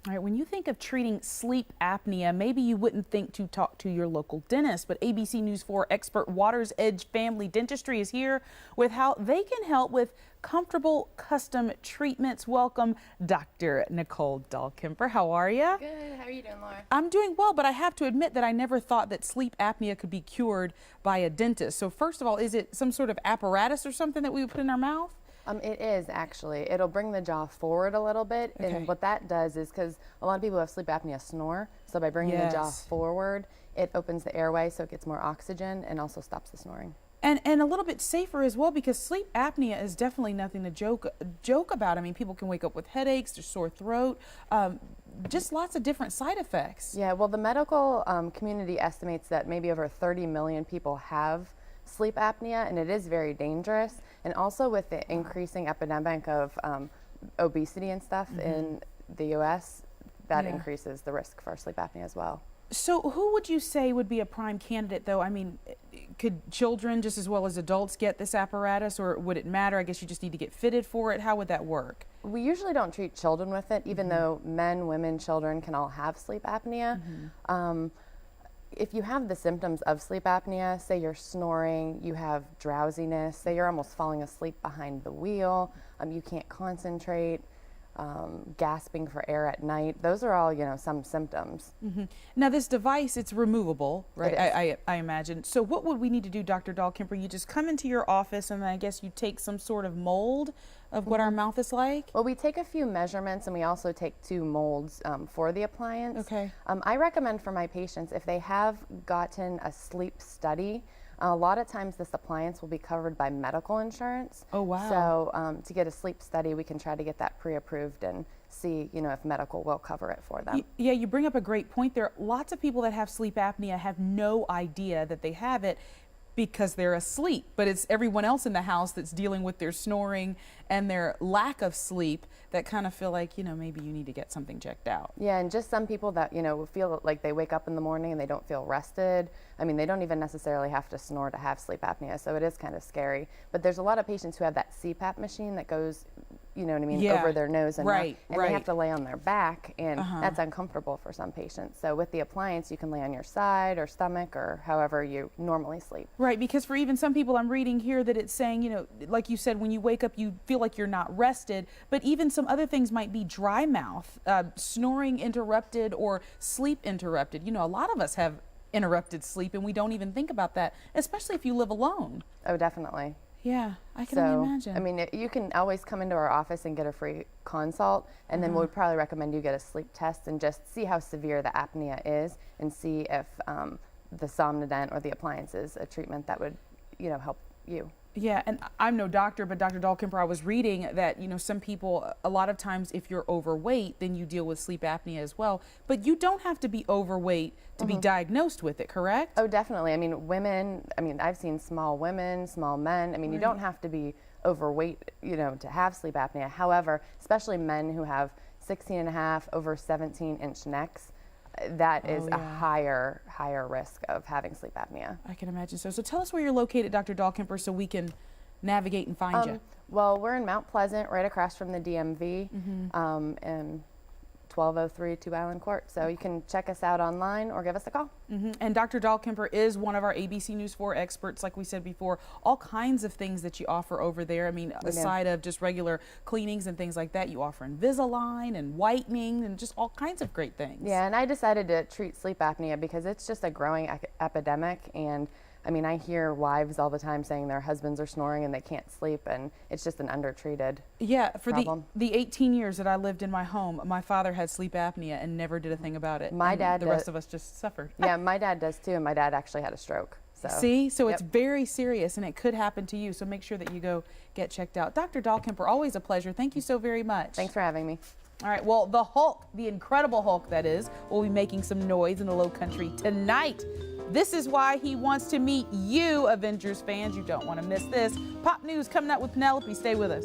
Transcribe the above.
All right, when you think of treating sleep apnea, maybe you wouldn't think to talk to your local dentist, but ABC News 4 expert Waters Edge Family Dentistry is here with how they can help with comfortable custom treatments. Welcome, Dr. Nicole Dahlkemper. How are you? Good. How are you doing, Laura? I'm doing well, but I have to admit that I never thought that sleep apnea could be cured by a dentist. So first of all, is it some sort of apparatus or something that we would put in our mouth? It is actually. It'll bring the jaw forward a little bit, Okay. and what that does is, because a lot of people who have sleep apnea snore, so by bringing the jaw Yes. forward, it opens the airway so it gets more oxygen and also stops the snoring. And a little bit safer as well, because sleep apnea is definitely nothing to joke about. I mean, people can wake up with headaches, their sore throat, just lots of different side effects. Yeah, well, the medical community estimates that maybe over 30 million people have sleep apnea, and it is very dangerous. And also with the increasing epidemic of obesity and stuff in the U.S., that increases the risk for sleep apnea as well. So who would you say would be a prime candidate, though? I mean, could children just as well as adults get this apparatus, or would it matter? I guess you just need to get fitted for it. How would that work? We usually don't treat children with it, even though men, women, children can all have sleep apnea. If you have the symptoms of sleep apnea, say you're snoring, you have drowsiness, say you're almost falling asleep behind the wheel, you can't concentrate, gasping for air at night, those are all, some symptoms. Now, this device, it's removable, right? It is. I imagine. So what would we need to do, Dr. Dahlkemper? You just come into your office and then I guess you take some sort of mold of what our mouth is like? Well, we take a few measurements and we also take 2 molds for the appliance. Okay. I recommend for my patients, if they have gotten a sleep study, a lot of times this appliance will be covered by medical insurance. Oh, wow. So to get a sleep study, we can try to get that pre-approved and see, if medical will cover it for them. Yeah, you bring up a great point there. Lots of people that have sleep apnea have no idea that they have it because they're asleep, but it's everyone else in the house that's dealing with their snoring and their lack of sleep that kind of feel like, maybe you need to get something checked out. Yeah, and just some people that, feel like they wake up in the morning and they don't feel rested. I mean, they don't even necessarily have to snore to have sleep apnea, so it is kind of scary. But there's a lot of patients who have that CPAP machine that goes, over their nose and neck, and they have to lay on their back, and that's uncomfortable for some patients. So with the appliance, you can lay on your side or stomach or however you normally sleep. Right, because for even some people, I'm reading here that it's saying, like you said, when you wake up, you feel like you're not rested, but even some other things might be dry mouth, snoring interrupted or sleep interrupted. A lot of us have interrupted sleep and we don't even think about that, especially if you live alone. Oh, definitely. Yeah, I can only imagine. I mean, you can always come into our office and get a free consult, and then we'd probably recommend you get a sleep test and just see how severe the apnea is and see if the Somnodent or the appliance is a treatment that would, help you. Yeah, and I'm no doctor, but Dr. Dahlkemper, I was reading that, some people, a lot of times if you're overweight, then you deal with sleep apnea as well. But you don't have to be overweight to be diagnosed with it, correct? Oh, definitely. I mean, women, I've seen small women, small men. I mean, you don't have to be overweight, to have sleep apnea. However, especially men who have 16.5 over 17-inch necks, that is a higher risk of having sleep apnea. I can imagine so. So tell us where you're located, Dr. Dahlkemper, so we can navigate and find you. Well, we're in Mount Pleasant, right across from the DMV, in 1203 Two Island Court. So you can check us out online or give us a call. And Dr. Dahlkemper is one of our ABC News 4 experts, like we said before. All kinds of things that you offer over there. I mean, aside of just regular cleanings and things like that, you offer Invisalign and whitening and just all kinds of great things. Yeah, and I decided to treat sleep apnea because it's just a growing epidemic, and I hear wives all the time saying their husbands are snoring and they can't sleep, and it's just an undertreated problem. the 18 years that I lived in my home, my father had sleep apnea and never did a thing about it. My dad the rest of us just suffered. Yeah, my dad does too, and my dad actually had a stroke. So. See, so it's very serious and it could happen to you, so make sure that you go get checked out. Dr. Dahlkemper, always a pleasure. Thank you so very much. Thanks for having me. All right, well, the Hulk, the Incredible Hulk that is, will be making some noise in the Low Country tonight. This is why he wants to meet you, Avengers fans. You don't want to miss this. Pop news coming up with Penelope. Stay with us.